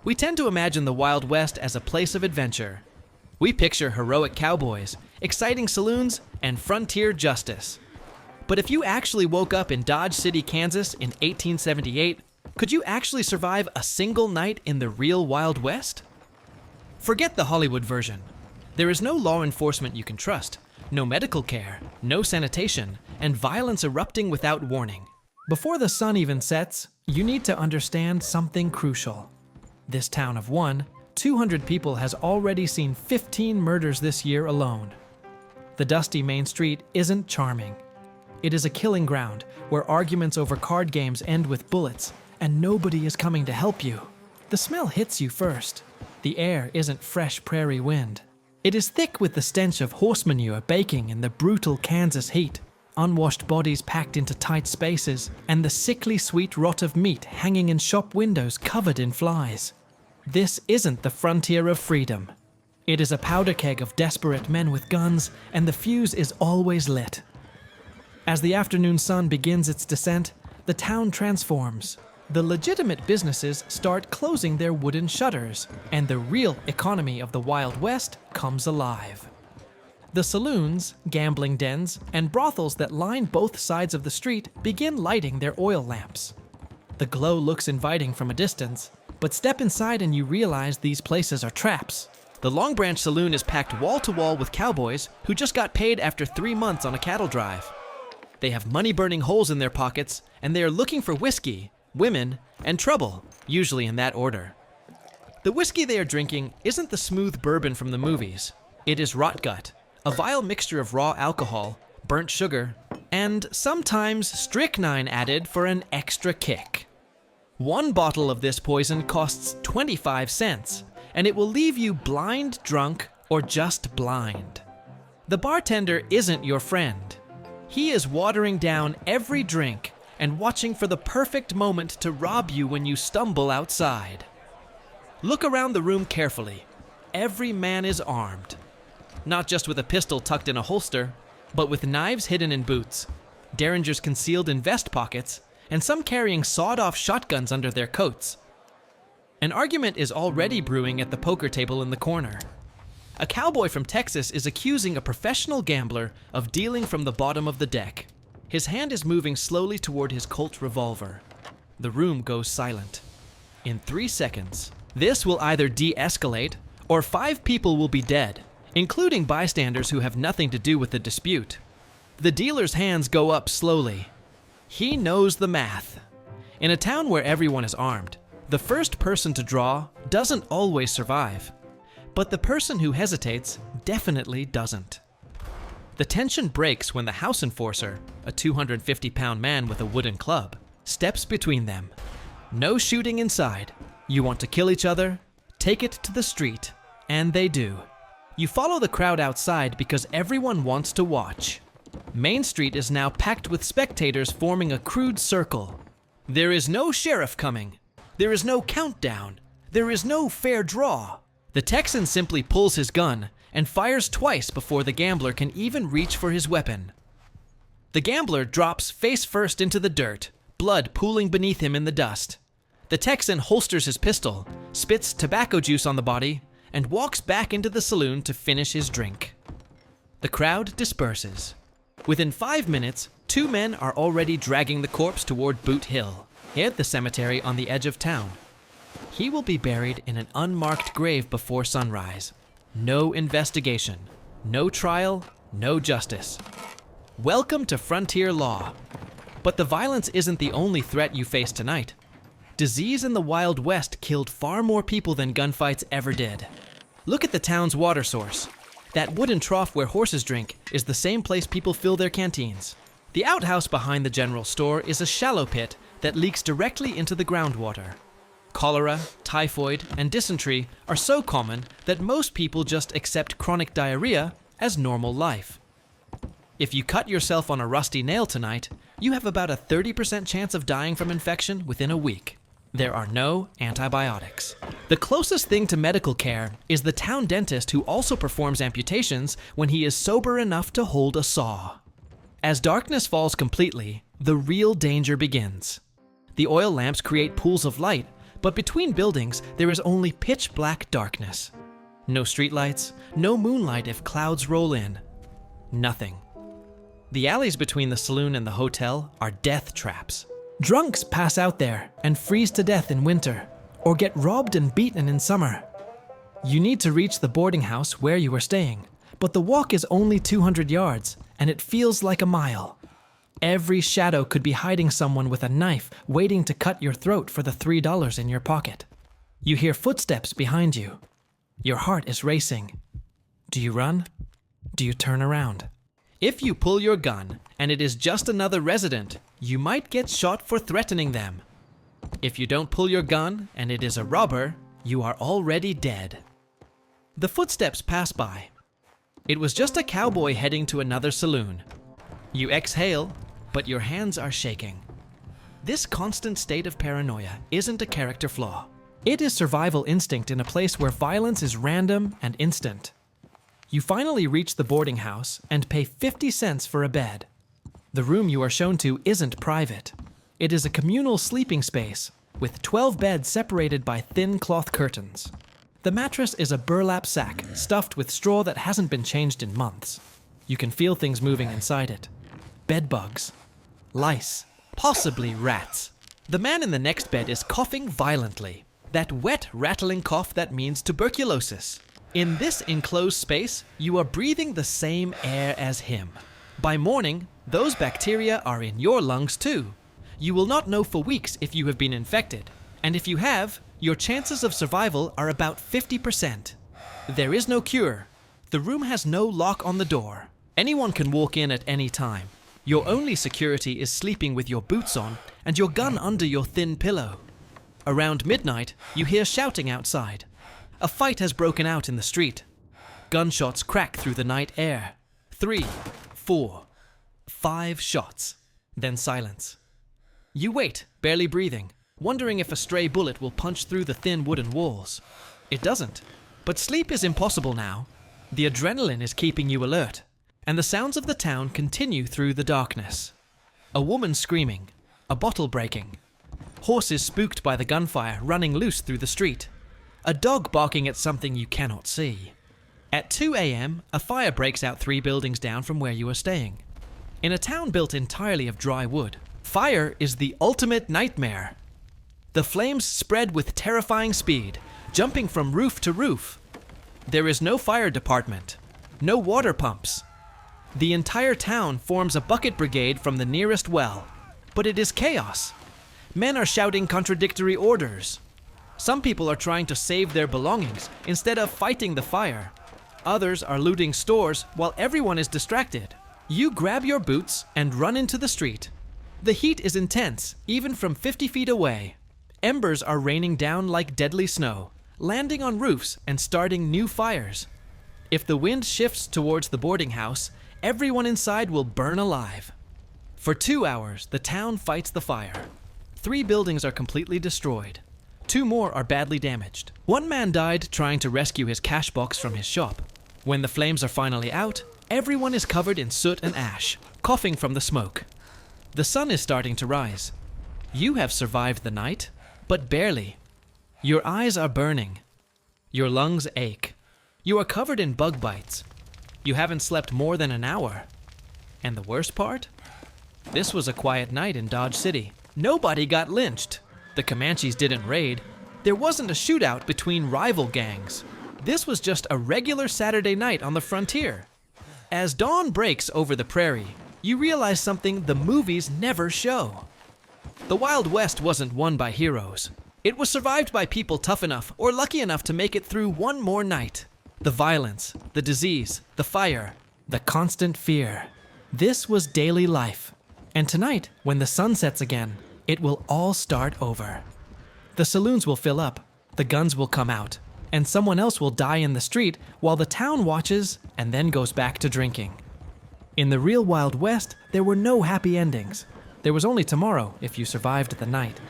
We tend to imagine the Wild West as a place of adventure. We picture heroic cowboys, exciting saloons, and frontier justice. But if you actually woke up in Dodge City, Kansas in 1878, could you actually survive a single night in the real Wild West? Forget the Hollywood version. There is no law enforcement you can trust, no medical care, no sanitation, and violence erupting without warning. Before the sun even sets, you need to understand something crucial. This town of 200 people has already seen 15 murders this year alone. The dusty main street isn't charming. It is a killing ground where arguments over card games end with bullets, and nobody is coming to help you. The smell hits you first. The air isn't fresh prairie wind. It is thick with the stench of horse manure baking in the brutal Kansas heat, unwashed bodies packed into tight spaces, and the sickly sweet rot of meat hanging in shop windows covered in flies. This isn't the frontier of freedom. It is a powder keg of desperate men with guns, and the fuse is always lit. As the afternoon sun begins its descent, the town transforms. The legitimate businesses start closing their wooden shutters, and the real economy of the Wild West comes alive. The saloons, gambling dens, and brothels that line both sides of the street begin lighting their oil lamps. The glow looks inviting from a distance, but step inside and you realize these places are traps. The Long Branch Saloon is packed wall to wall with cowboys who just got paid after 3 months on a cattle drive. They have money-burning holes in their pockets, and they are looking for whiskey, women, and trouble, usually in that order. The whiskey they are drinking isn't the smooth bourbon from the movies. It is rot gut, a vile mixture of raw alcohol, burnt sugar, and sometimes strychnine added for an extra kick. 1 bottle of this poison costs 25 cents, and it will leave you blind drunk or just blind. The bartender isn't your friend. He is watering down every drink and watching for the perfect moment to rob you when you stumble outside. Look around the room carefully. Every man is armed. Not just with a pistol tucked in a holster, but with knives hidden in boots, derringers concealed in vest pockets, and some carrying sawed-off shotguns under their coats. An argument is already brewing at the poker table in the corner. A cowboy from Texas is accusing a professional gambler of dealing from the bottom of the deck. His hand is moving slowly toward his Colt revolver. The room goes silent. In 3 seconds, this will either de-escalate or 5 people will be dead, including bystanders who have nothing to do with the dispute. The dealer's hands go up slowly. He knows the math. In a town where everyone is armed, the first person to draw doesn't always survive. But the person who hesitates definitely doesn't. The tension breaks when the house enforcer, a 250-pound man with a wooden club, steps between them. No shooting inside. You want to kill each other? Take it to the street. And they do. You follow the crowd outside because everyone wants to watch. Main Street is now packed with spectators forming a crude circle. There is no sheriff coming. There is no countdown. There is no fair draw. The Texan simply pulls his gun and fires twice before the gambler can even reach for his weapon. The gambler drops face first into the dirt, blood pooling beneath him in the dust. The Texan holsters his pistol, spits tobacco juice on the body, and walks back into the saloon to finish his drink. The crowd disperses. Within 5 minutes, 2 men are already dragging the corpse toward Boot Hill, the cemetery on the edge of town. He will be buried in an unmarked grave before sunrise. No investigation, no trial, no justice. Welcome to frontier law. But the violence isn't the only threat you face tonight. Disease in the Wild West killed far more people than gunfights ever did. Look at the town's water source. That wooden trough where horses drink is the same place people fill their canteens. The outhouse behind the general store is a shallow pit that leaks directly into the groundwater. Cholera, typhoid, and dysentery are so common that most people just accept chronic diarrhea as normal life. If you cut yourself on a rusty nail tonight, you have about a 30% chance of dying from infection within a week. There are no antibiotics. The closest thing to medical care is the town dentist who also performs amputations when he is sober enough to hold a saw. As darkness falls completely, the real danger begins. The oil lamps create pools of light, But between buildings, there is only pitch black darkness. No streetlights, no moonlight if clouds roll in. Nothing. The alleys between the saloon and the hotel are death traps. Drunks pass out there and freeze to death in winter, or get robbed and beaten in summer. You need to reach the boarding house where you are staying, but the walk is only 200 yards, and it feels like a mile. Every shadow could be hiding someone with a knife waiting to cut your throat for the $3 in your pocket. You hear footsteps behind you. Your heart is racing. Do you run? Do you turn around? If you pull your gun and it is just another resident, you might get shot for threatening them. If you don't pull your gun and it is a robber, you are already dead. The footsteps pass by. It was just a cowboy heading to another saloon. You exhale, but your hands are shaking. This constant state of paranoia isn't a character flaw. It is survival instinct in a place where violence is random and instant. You finally reach the boarding house and pay 50 cents for a bed. The room you are shown to isn't private. It is a communal sleeping space with 12 beds separated by thin cloth curtains. The mattress is a burlap sack stuffed with straw that hasn't been changed in months. You can feel things moving inside it. Bed bugs, lice, possibly rats. The man in the next bed is coughing violently. That wet, rattling cough that means tuberculosis. In this enclosed space, you are breathing the same air as him. By morning, those bacteria are in your lungs too. You will not know for weeks if you have been infected, and if you have, your chances of survival are about 50%. There is no cure. The room has no lock on the door. Anyone can walk in at any time. Your only security is sleeping with your boots on and your gun under your thin pillow. Around midnight, you hear shouting outside. A fight has broken out in the street. Gunshots crack through the night air. 3, 4, 5 shots. Then silence. You wait, barely breathing, wondering if a stray bullet will punch through the thin wooden walls. It doesn't. But sleep is impossible now. The adrenaline is keeping you alert, and the sounds of the town continue through the darkness. A woman screaming, a bottle breaking, horses spooked by the gunfire running loose through the street, a dog barking at something you cannot see. At 2 a.m., a fire breaks out 3 buildings down from where you are staying. In a town built entirely of dry wood, fire is the ultimate nightmare. The flames spread with terrifying speed, jumping from roof to roof. There is no fire department, no water pumps. The entire town forms a bucket brigade from the nearest well, but it is chaos. Men are shouting contradictory orders. Some people are trying to save their belongings instead of fighting the fire. Others are looting stores while everyone is distracted. You grab your boots and run into the street. The heat is intense, even from 50 feet away. Embers are raining down like deadly snow, landing on roofs and starting new fires. If the wind shifts towards the boarding house, everyone inside will burn alive. For 2 hours, the town fights the fire. 3 buildings are completely destroyed. 2 more are badly damaged. 1 man died trying to rescue his cash box from his shop. When the flames are finally out, everyone is covered in soot and ash, coughing from the smoke. The sun is starting to rise. You have survived the night, but barely. Your eyes are burning. Your lungs ache. You are covered in bug bites. You haven't slept more than an hour. And the worst part? This was a quiet night in Dodge City. Nobody got lynched. The Comanches didn't raid. There wasn't a shootout between rival gangs. This was just a regular Saturday night on the frontier. As dawn breaks over the prairie, you realize something the movies never show. The Wild West wasn't won by heroes. It was survived by people tough enough or lucky enough to make it through one more night. The violence, the disease, the fire, the constant fear. This was daily life. And tonight, when the sun sets again, it will all start over. The saloons will fill up, the guns will come out, and someone else will die in the street while the town watches and then goes back to drinking. In the real Wild West, there were no happy endings. There was only tomorrow if you survived the night.